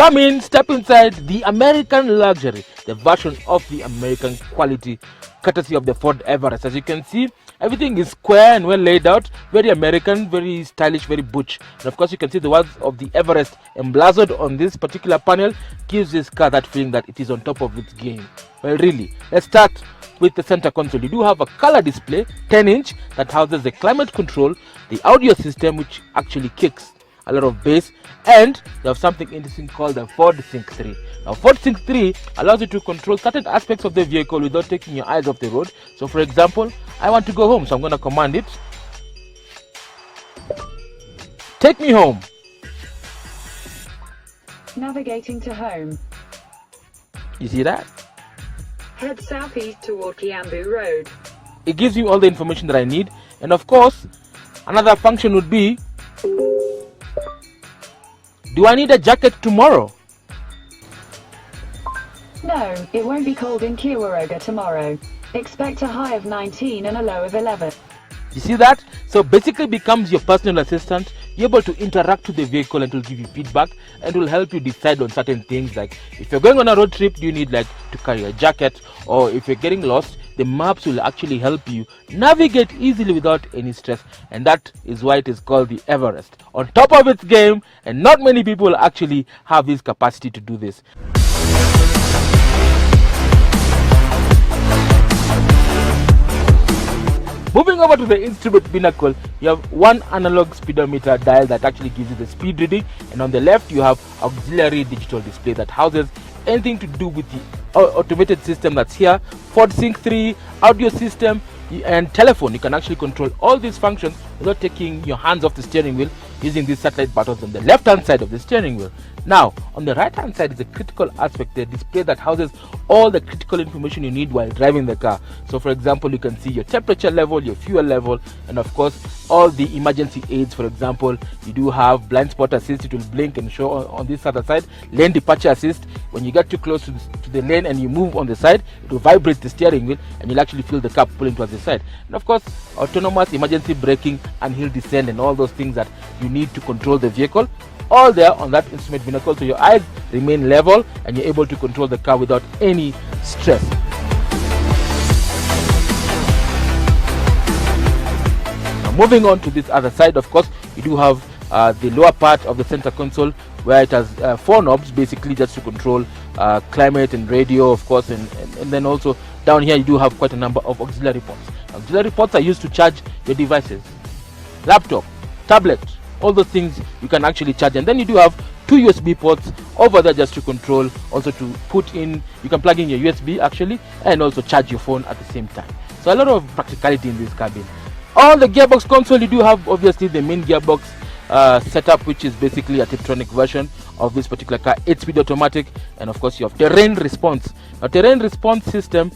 Come in, step inside the American luxury, the version of the American quality, courtesy of the Ford Everest. As you can see, everything is square and well laid out, very American, very stylish, very butch. And of course, you can see the words of the Everest emblazoned on this particular panel, gives this car that feeling that it is on top of its game. Well, really, let's start with the center console. You do have a color display, 10-inch, that houses the climate control, the audio system, which actually kicks a lot of bass, and you have something interesting called the Ford Sync 3. Now, Ford Sync 3 allows you to control certain aspects of the vehicle without taking your eyes off the road. So, for example, I want to go home, so I'm going to command it, take me home. Navigating to home. You see that? Head southeast toward Kiambu Road. It gives you all the information that I need. And of course, another function would be, do I need a jacket tomorrow? No, it won't be cold in Kiwaroga tomorrow. Expect a high of 19 and a low of 11. You see that? So basically becomes your personal assistant. You're able to interact with the vehicle and will give you feedback and will help you decide on certain things, like if you're going on a road trip, do you need like to carry a jacket, or if you're getting lost, the maps will actually help you navigate easily without any stress. And that is why it is called the Everest, on top of its game, and not many people actually have this capacity to do this. Moving over to the instrument pinnacle, you have one analog speedometer dial that actually gives you the speed reading, and on the left you have auxiliary digital display that houses anything to do with the automated system that's here, Ford Sync 3, audio system, and telephone. You can actually control all these functions without taking your hands off the steering wheel, using these satellite buttons on the left hand side of the steering wheel. Now, on the right hand side is a critical aspect, the display that houses all the critical information you need while driving the car. So for example, you can see your temperature level, your fuel level, and of course all the emergency aids. For example, you do have blind spot assist, it will blink and show on this other side. Lane departure assist, when you get too close to the lane and you move on the side, it will vibrate the steering wheel and you'll actually feel the car pulling towards the side. And of course, autonomous emergency braking and hill descent and all those things that you need to control the vehicle, all there on that instrument pinnacle, so your eyes remain level and you're able to control the car without any stress. Now moving on to this other side, of course, you do have the lower part of the center console where it has 4 knobs basically just to control climate and radio, of course, and then also down here you do have quite a number of auxiliary ports. Auxiliary ports are used to charge your devices, laptop, tablet, all those things you can actually charge. And then you do have 2 USB ports over there just to control, also to put in, you can plug in your USB actually and also charge your phone at the same time. So a lot of practicality in this cabin. On the gearbox console, you do have obviously the main gearbox setup, which is basically a Tiptronic version of this particular car, 8-speed automatic, and of course you have terrain response. Now terrain response system,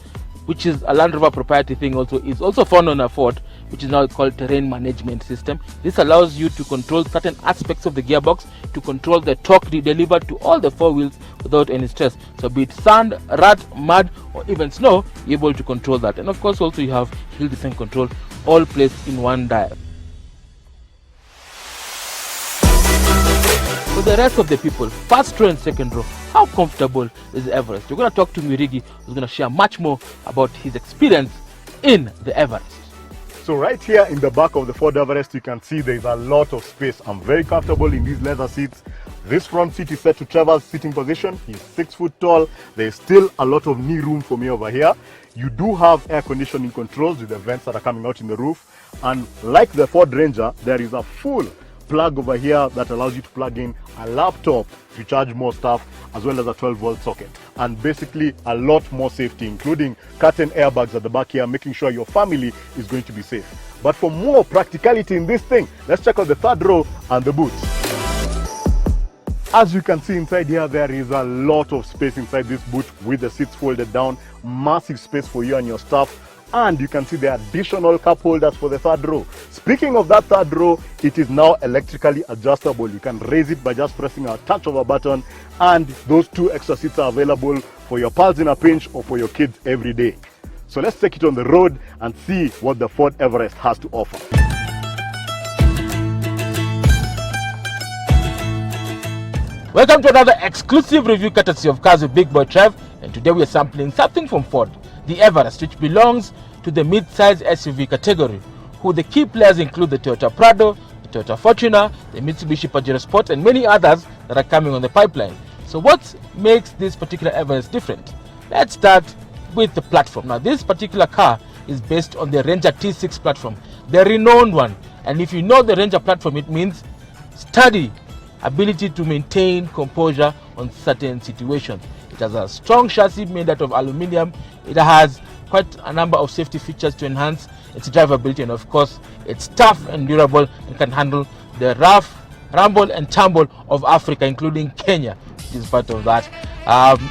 which is a Land Rover proprietary thing, also is also found on a Ford, which is now called terrain management system. This allows you to control certain aspects of the gearbox, to control the torque delivered to all the 4 wheels without any stress. So be it sand, rut, mud, or even snow, you're able to control that. And of course also you have hill descent control, all placed in one dial. For the rest of the people, first row and second row, how comfortable is the Everest? We're going to talk to Mirigi, who's going to share much more about his experience in the Everest. So right here in the back of the Ford Everest, you can see there's a lot of space. I'm very comfortable in these leather seats. This front seat is set to Trevor's sitting position. He's 6 foot tall. There's still a lot of knee room for me over here. You do have air conditioning controls with the vents that are coming out in the roof. And like the Ford Ranger, there is a full plug over here that allows you to plug in a laptop to charge more stuff, as well as a 12-volt socket, and basically a lot more safety, including curtain airbags at the back here, making sure your family is going to be safe. But for more practicality in this thing, let's check out the third row and the boot. As you can see inside here, there is a lot of space inside this boot with the seats folded down, massive space for you and your stuff. And you can see the additional cup holders for the third row. Speaking of that third row, it is now electrically adjustable. You can raise it by just pressing a touch of a button, and those 2 extra seats are available for your pals in a pinch or for your kids every day. So let's take it on the road and see what the Ford Everest has to offer. Welcome to another exclusive review courtesy of Cars with Big Boy Trev, and today we are sampling something from Ford, the Everest, which belongs to the mid-size SUV category, who the key players include the Toyota Prado, the Toyota Fortuner, the Mitsubishi Pajero Sport, and many others that are coming on the pipeline. So what makes this particular Everest different? Let's start with the platform. Now this particular car is based on the Ranger T6 platform, the renowned one. And if you know the Ranger platform, it means sturdy ability to maintain composure on certain situations. It has a strong chassis made out of aluminium. It has quite a number of safety features to enhance its drivability, and of course it's tough and durable and can handle the rough rumble and tumble of Africa, including Kenya, which is part of that,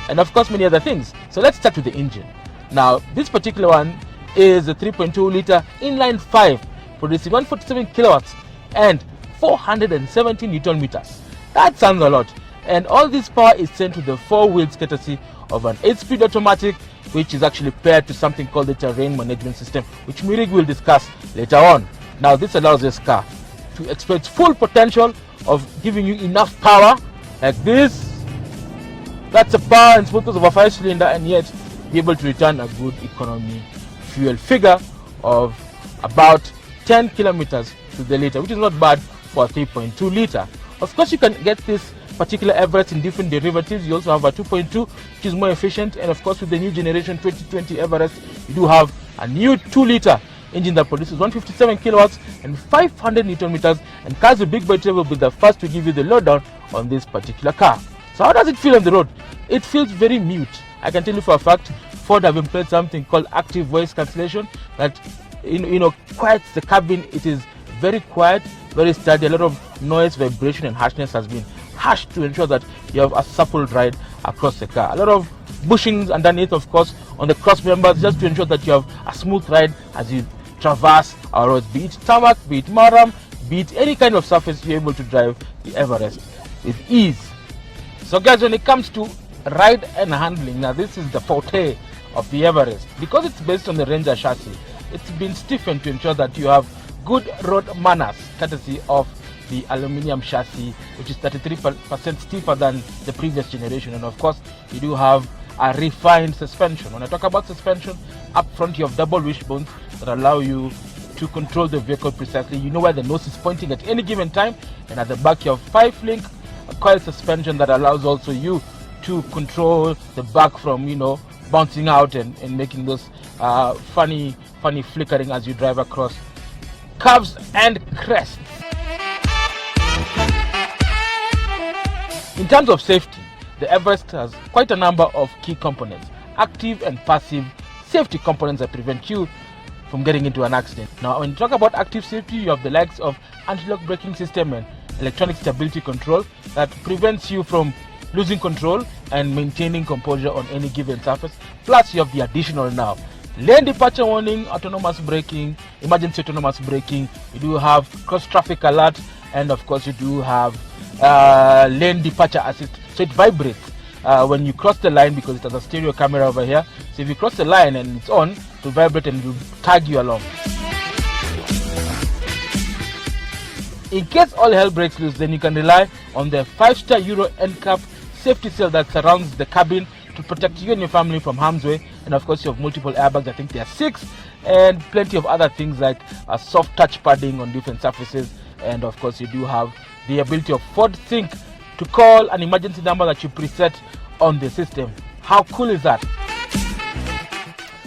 and of course many other things. So let's start with the engine. Now this particular one is a 3.2 liter inline 5 producing 147 kilowatts and 470 Newton meters. That sounds a lot, and all this power is sent to the four wheels courtesy of an 8-speed automatic, which is actually paired to something called the terrain management system, which Mirig will discuss later on. Now this allows this car to exploit full potential of giving you enough power like this. That's a power and smoothness of a 5-cylinder, and yet be able to return a good economy fuel figure of about 10 kilometers to the liter, which is not bad for a 3.2 liter. Of course, you can get this particular Everest in different derivatives. You also have a 2.2, which is more efficient, and of course with the new generation 2020 Everest, you do have a new 2-liter engine that produces 157 kilowatts and 500 Newton meters, and Cars with Big Boy Trev will be the first to give you the lowdown on this particular car. So how does it feel on the road? It feels very mute. I can tell you for a fact, Ford have employed something called active voice cancellation that quiets the cabin. It is very quiet, very steady. A lot of noise, vibration and harshness has been hashed to ensure that you have a supple ride across the car. A lot of bushings underneath, of course, on the cross members, just to ensure that you have a smooth ride as you traverse our roads, be it tarmac, be it maram, be it any kind of surface. You're able to drive the Everest with ease. So guys, when it comes to ride and handling, now this is the forte of the Everest. Because it's based on the Ranger chassis, it's been stiffened to ensure that you have good road manners, courtesy of the aluminium chassis, which is 33% stiffer than the previous generation. And of course you do have a refined suspension. When I talk about suspension, up front you have double wishbones that allow you to control the vehicle precisely. You know where the nose is pointing at any given time, and at the back you have 5-link coil suspension that allows also you to control the back from bouncing out and making those funny flickering as you drive across curves and crests. In terms of safety, the Everest has quite a number of key components, active and passive safety components that prevent you from getting into an accident. Now when you talk about active safety, you have the likes of anti-lock braking system and electronic stability control that prevents you from losing control and maintaining composure on any given surface. Plus you have the additional now lane departure warning, autonomous braking, emergency autonomous braking. You do have cross traffic alert, and of course you do have lane departure assist. So it vibrates when you cross the line because it has a stereo camera over here. So if you cross the line and it's on, it will vibrate and it will tag you along. In case all hell breaks loose, then you can rely on the 5-star Euro NCAP safety cell that surrounds the cabin to protect you and your family from harm's way. And of course you have multiple airbags, I think there are 6, and plenty of other things like a soft touch padding on different surfaces. And of course you do have the ability of Ford Sync to call an emergency number that you preset on the system. How cool is that?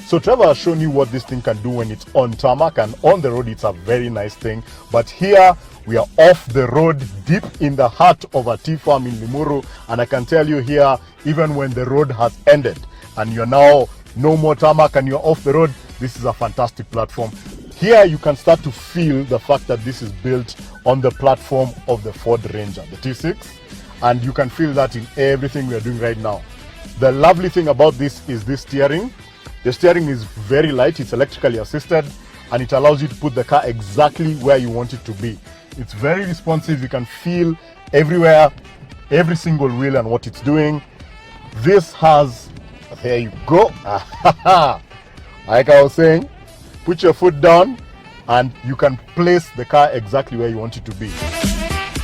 So Trevor has shown you what this thing can do when it's on tarmac, and on the road it's a very nice thing. But here we are off the road, deep in the heart of a tea farm in Limuru, and I can tell you here, even when the road has ended and you're now no more tarmac and you're off the road, this is a fantastic platform. Here you can start to feel the fact that this is built on the platform of the Ford Ranger, the T6, and you can feel that in everything we are doing right now. The lovely thing about this is this steering. The steering is very light, it's electrically assisted, and it allows you to put the car exactly where you want it to be. It's very responsive. You can feel everywhere, every single wheel and what it's doing. This has, there you go. Like I was saying, put your foot down and you can place the car exactly where you want it to be.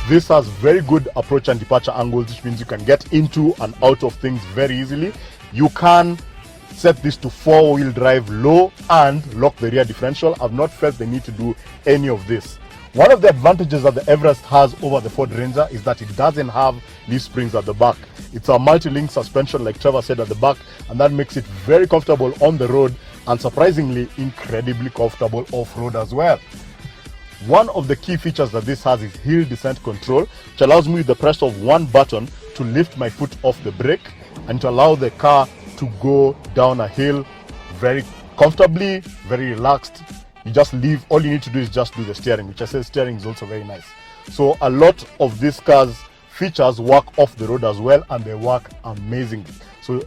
This has very good approach and departure angles, which means you can get into and out of things very easily. You can set this to 4-wheel drive low and lock the rear differential. I've not felt the need to do any of this. One of the advantages that the Everest has over the Ford Ranger is that it doesn't have leaf springs at the back. It's a multi-link suspension, like Trevor said, at the back, and that makes it very comfortable on the road and surprisingly incredibly comfortable off-road as well. One of the key features that this has is hill descent control, which allows me with the press of one button to lift my foot off the brake and to allow the car to go down a hill very comfortably, very relaxed. You just leave, all you need to do is just do the steering, which I say steering is also very nice. So a lot of this car's features work off the road as well, and they work amazingly. So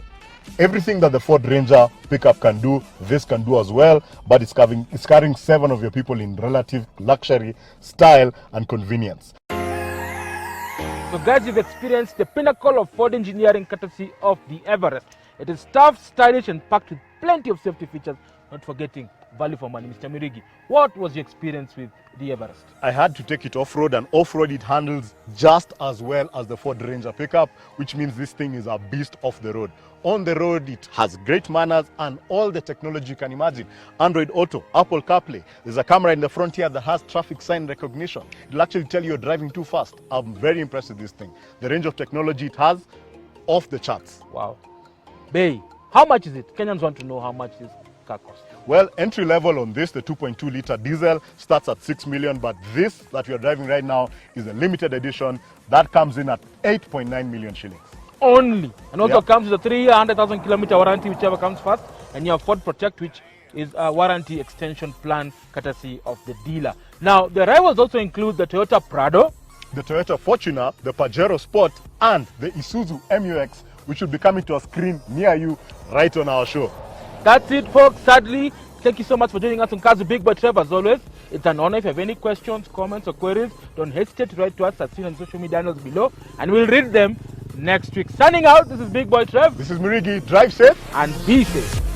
everything that the Ford Ranger pickup can do, this can do as well, but it's carrying 7 of your people in relative luxury, style, and convenience. So guys, you've experienced the pinnacle of Ford engineering courtesy of the Everest. It is tough, stylish, and packed with plenty of safety features, not forgetting value for money. Mr. Mirigi, what was your experience with the Everest? I had to take it off-road, and off-road it handles just as well as the Ford Ranger pickup, which means this thing is a beast off the road. On the road, it has great manners and all the technology you can imagine. Android Auto, Apple CarPlay. There's a camera in the front here that has traffic sign recognition. It'll actually tell you you're driving too fast. I'm very impressed with this thing. The range of technology it has, off the charts. Wow. Bay, how much is it? Kenyans want to know how much this car costs. Well, entry level on this, the 2.2 litre diesel, starts at 6 million, but this that we are driving right now is a limited edition that comes in at 8.9 million shillings. Only. And also comes with a 3-year, 100,000 kilometer warranty, whichever comes first. And you have Ford Protect, which is a warranty extension plan courtesy of the dealer. Now, the rivals also include the Toyota Prado, the Toyota Fortuner, the Pajero Sport, and the Isuzu MUX, which will be coming to a screen near you right on our show. That's it, folks. Sadly, thank you so much for joining us on Cars with Big Boy Trev. As always, it's an honor. If you have any questions, comments, or queries, don't hesitate to write to us as seen on social media channels below, and we'll read them next week. Signing out, this is Big Boy Trev. This is Mirigi. Drive safe and be safe.